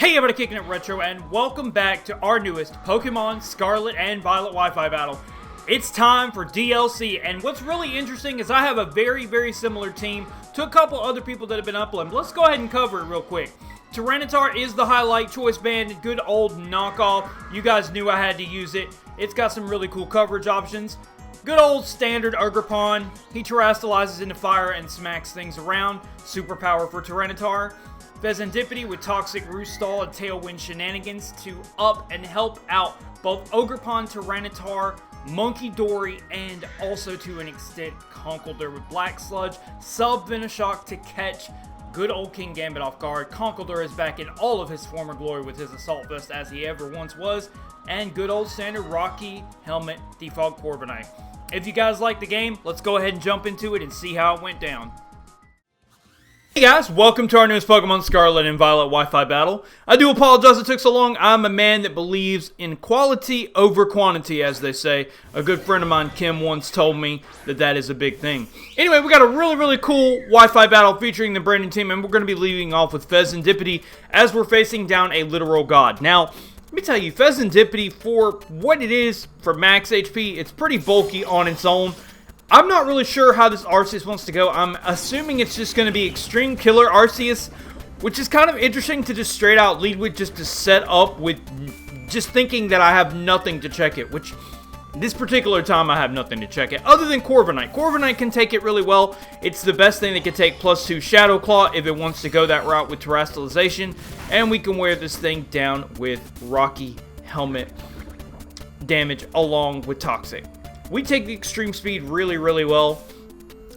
Hey everybody, Kicking It Retro, and welcome back to our newest Pokemon Scarlet and Violet Wi-Fi battle. It's time for DLC, and what's really interesting is I have a very similar team to a couple other people that have been uploading. Let's go ahead and cover it real quick. Tyranitar is the highlight choice band, good old knockoff. You guys knew I had to use it. It's got some really cool coverage options. Good old standard Ogrepon. He terastallizes into fire and smacks things around. Superpower for Tyranitar. Pheasantipity with Toxic Roostall and Tailwind Shenanigans to up and help out both Ogrepon, Tyranitar, Monkey Dory, and also to an extent Conkeldurr with Black Sludge. Sub Venoshock to catch good old King Gambit off guard. Conkeldurr is back in all of his former glory with his Assault Vest as he ever once was. And good old standard Rocky Helmet Default Corviknight. If you guys like the game, let's go ahead and jump into it and see how it went down. Hey guys, welcome to our newest Pokemon Scarlet and Violet Wi-Fi battle. I do apologize it took so long. I'm a man that believes in quality over quantity, as they say. A good friend of mine, Kim, once told me that that is a big thing. Anyway, we got a really cool Wi-Fi battle featuring the Brandon team, and we're going to be leading off with Pheasantipity as we're facing down a literal god. Now, let me tell you, Pheasantipity, for what it is for max HP, it's pretty bulky on its own. I'm not really sure how this Arceus wants to go. I'm assuming it's just going to be Extreme Killer Arceus, which is kind of interesting to just straight out lead with, just to set up with just thinking that I have nothing to check it, which this particular time I have nothing to check it, other than Corviknight. Corviknight can take it really well. It's the best thing that can take +2 Shadow Claw if it wants to go that route with Terastallization, and we can wear this thing down with Rocky Helmet damage along with Toxic. We take the extreme speed really well,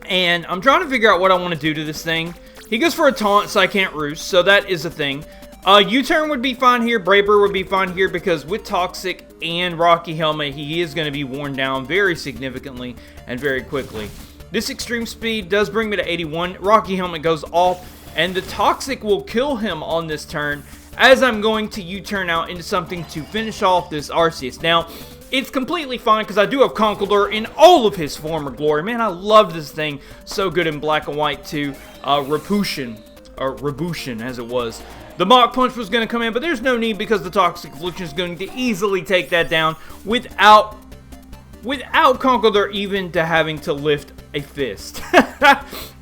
and I'm trying to figure out what I want to do to this thing. He goes for a taunt, so I can't roost, so that is a thing. U-turn would be fine here, Braver would be fine here, because with Toxic and Rocky Helmet, he is going to be worn down very significantly and very quickly. This extreme speed does bring me to 81. Rocky Helmet goes off, and the Toxic will kill him on this turn, as I'm going to U-turn out into something to finish off this Arceus. Now, it's completely fine because I do have Conkeldurr in all of his former glory. Man, I love this thing. So good in black and white too. Repulsion, or Rebushin as it was. The Mach Punch was going to come in, but there's no need because the Toxic Affliction is going to easily take that down without Conkeldurr even to having to lift a fist.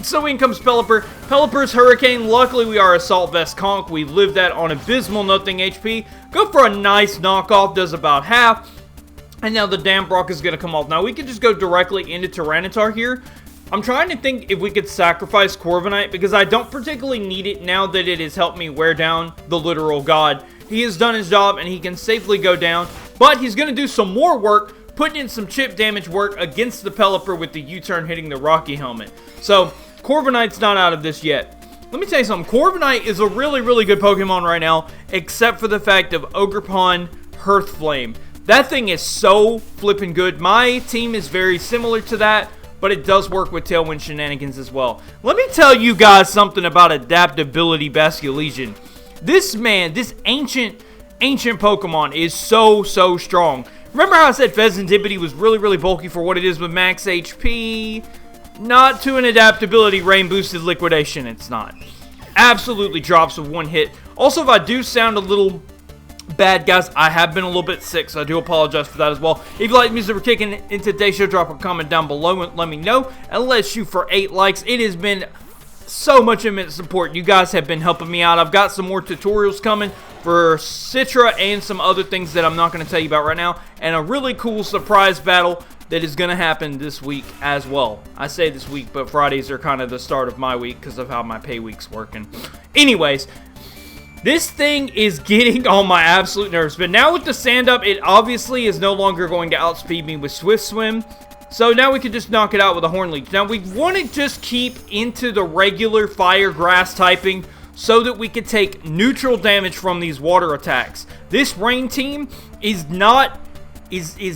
So in comes Pelipper. Pelipper's Hurricane. Luckily we are Assault Vest Conk. We live that on abysmal nothing HP. Go for a nice knockoff. Does about half. And now the Damprock is going to come off. Now, we could just go directly into Tyranitar here. I'm trying to think if we could sacrifice Corviknight, because I don't particularly need it now that it has helped me wear down the literal god. He has done his job, and he can safely go down. But he's going to do some more work, putting in some chip damage work against the Pelipper with the U-turn hitting the Rocky Helmet. So, Corviknight's not out of this yet. Let me tell you something. Corviknight is a really good Pokemon right now, except for the fact of Ogrepon Hearthflame. That thing is so flippin' good. My team is very similar to that, but it does work with Tailwind Shenanigans as well. Let me tell you guys something about Adaptability Basculegion. This man, this ancient Pokemon is so strong. Remember how I said Pheasantipity was really bulky for what it is with max HP? Not to an Adaptability Rain Boosted Liquidation, it's not. Absolutely drops with one hit. Also, if I do sound a little bad, guys, I have been a little bit sick, so I do apologize for that as well. If you like the music we're kicking in today's show, drop a comment down below and let me know. And let's shoot for 8 likes. It has been so much immense support. You guys have been helping me out. I've got some more tutorials coming for Citra and some other things that I'm not going to tell you about right now. And a really cool surprise battle that is going to happen this week as well. I say this week, but Fridays are kind of the start of my week because of how my pay week's working. Anyways, this thing is getting on my absolute nerves, but now with the sand up, it obviously is no longer going to outspeed me with Swift Swim, so now we can just knock it out with a Horn Leech. Now we want to just keep into the regular Fire Grass typing so that we can take neutral damage from these water attacks. This Rain team is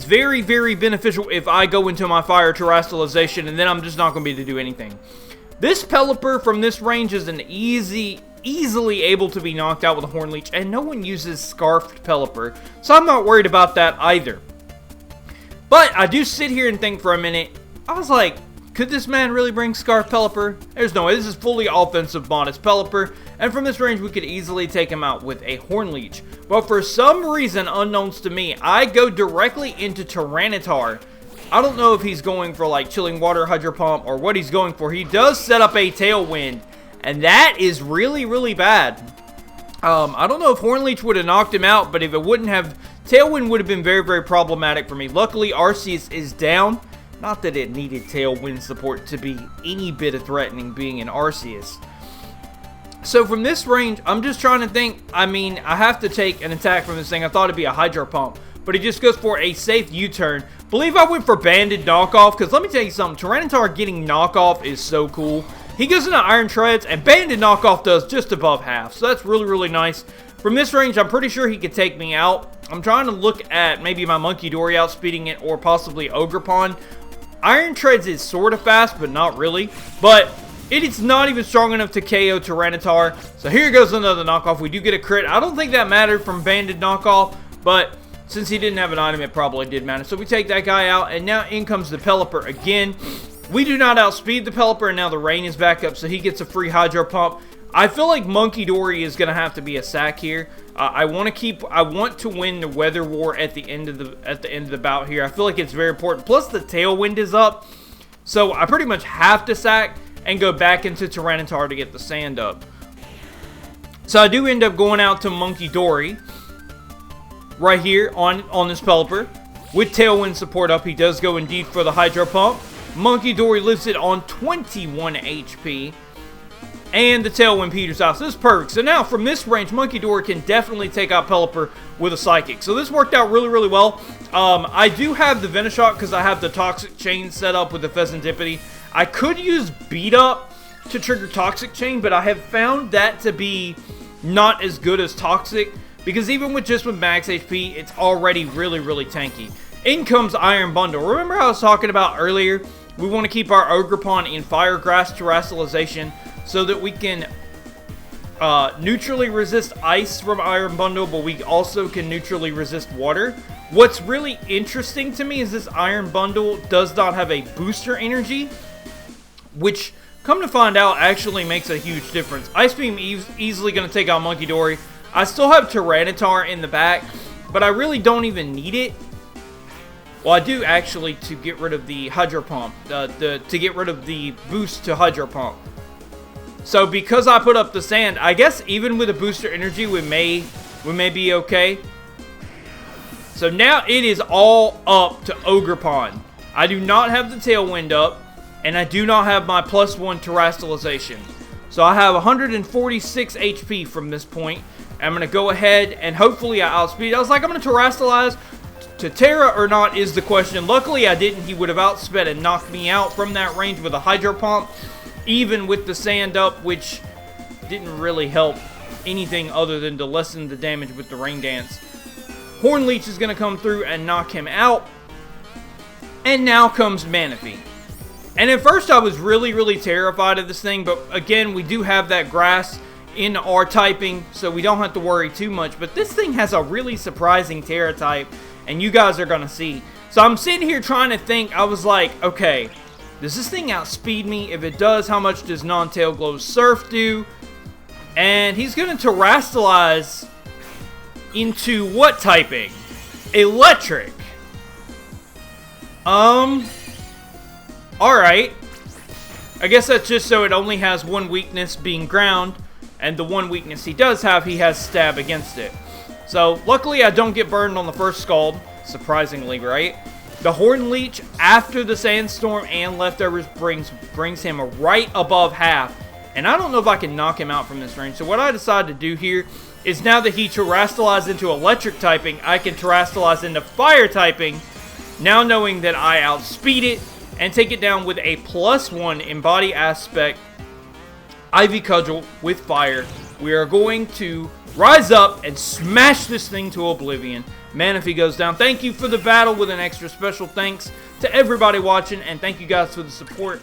very beneficial if I go into my Fire Terastallization, and then I'm just not going to be able to do anything. This Pelipper from this range is an easily able to be knocked out with a Horn Leech, and no one uses Scarfed Pelipper, so I'm not worried about that either. But I do sit here and think for a minute. I was like, Could this man really bring Scarf Pelipper? There's no way. This is fully offensive modest Pelipper, and from this range we could easily take him out with a Horn Leech. But for some reason unknowns to me, I go directly into Tyranitar. I don't know if he's going for like Chilling Water, Hydro Pump, or what he's going for. He does set up a Tailwind, and that is really, really bad. I don't know if Horn Leech would have knocked him out, but if it wouldn't have, Tailwind would have been very, very problematic for me. Luckily, Arceus is down. Not that it needed Tailwind support to be any bit of threatening being an Arceus. So from this range, I'm just trying to think. I mean, I have to take an attack from this thing. I thought it'd be a Hydro Pump, but he just goes for a safe U-turn. Believe I went for Banded Knockoff, because let me tell you something. Tyranitar getting Knockoff is so cool. He goes into Iron Treads, and Banded Knockoff does just above half. So that's really, really nice. From this range, I'm pretty sure he could take me out. I'm trying to look at maybe my Monkey Dory outspeeding it, or possibly Ogrepon. Iron Treads is sort of fast, but not really. But it is not even strong enough to KO Tyranitar. So here goes another knockoff. We do get a crit. I don't think that mattered from Banded Knockoff, but since he didn't have an item, it probably did matter. So we take that guy out, and now in comes the Pelipper again. We do not outspeed the Pelipper, and now the rain is back up, so he gets a free Hydro Pump. I feel like Monkey Dory is going to have to be a sack here. I want to win the Weather War at the end of the bout here. I feel like it's very important. Plus the Tailwind is up, so I pretty much have to sack and go back into Tyranitar to get the sand up. So I do end up going out to Monkey Dory right here on this Pelipper with Tailwind support up. He does go indeed for the Hydro Pump. Monkey Dory lives it on 21 HP. And the Tailwind peters out. So this is perfect. So now from this range, Monkey Dory can definitely take out Pelipper with a Psychic. So this worked out really, really well. I do have the Venoshock because I have the Toxic Chain set up with the Pheasantipity. I could use Beat Up to trigger Toxic Chain, but I have found that to be not as good as Toxic, because even with max HP, it's already really, really tanky. In comes Iron Bundle. Remember how I was talking about earlier? We want to keep our Ogrepon in Fire Grass Terrestrialization so that we can neutrally resist ice from Iron Bundle, but we also can neutrally resist water. What's really interesting to me is this Iron Bundle does not have a booster energy, which, come to find out, actually makes a huge difference. Ice Beam easily going to take out Monkey Dory. I still have Tyranitar in the back, but I really don't even need it. Well, I do actually, to get rid of the Hydro Pump, to get rid of the boost to Hydro Pump. So because I put up the sand, I guess even with a booster energy, we may be okay. So now it is all up to Ogrepon. I do not have the Tailwind up, and I do not have my +1 Terrestrialization. So I have 146 HP from this point. I'm going to go ahead and hopefully I outspeed. I was like, I'm going to Terrestrialize. To TERA or not is the question. Luckily I didn't. He would have outsped and knocked me out from that range with a Hydro Pump, even with the sand up, which didn't really help anything other than to lessen the damage with the Rain Dance. Horn Leech is going to come through and knock him out. And now comes Manaphy. And at first I was really, really terrified of this thing, but again, we do have that grass in our typing, so we don't have to worry too much. But this thing has a really surprising TERA type, and you guys are going to see. So I'm sitting here trying to think. I was like, okay, does this thing outspeed me? If it does, how much does Non-Tail Glow Surf do? And he's going to Terrestrialize into what typing? Electric. Alright. I guess that's just so it only has one weakness, being ground. And the one weakness he does have, he has stab against it. So, luckily I don't get burned on the first Scald. Surprisingly, right? The Horn Leech, after the Sandstorm and Leftovers, brings him right above half. And I don't know if I can knock him out from this range. So what I decided to do here is, now that he Terrestrialized into Electric typing, I can Terrestrialize into Fire typing. Now knowing that I outspeed it and take it down with a +1 in body aspect Ivy Cudgel with Fire. We are going to rise up and smash this thing to oblivion. Manaphy goes down. Thank you for the battle, with an extra special thanks to everybody watching, and thank you guys for the support.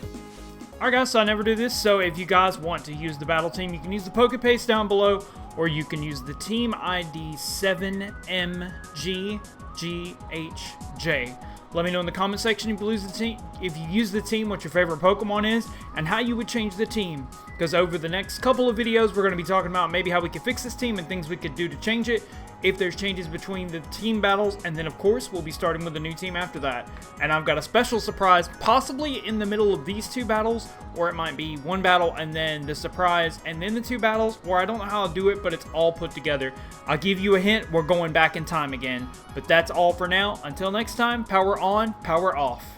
Alright guys, so I never do this, so if you guys want to use the battle team, you can use the PokePaste down below, or you can use the team ID 7MG. GHJ. Let me know in the comment section if you use the team, what your favorite Pokemon is, and how you would change the team. Because over the next couple of videos, we're going to be talking about maybe how we could fix this team and things we could do to change it, if there's changes between the team battles, and then of course we'll be starting with a new team after that. And I've got a special surprise, possibly in the middle of these two battles, or it might be one battle and then the surprise and then the two battles, or I don't know how I'll do it, but it's all put together. I'll give you a hint, we're going back in time again. But that's all for now. Until next time, power on, power off.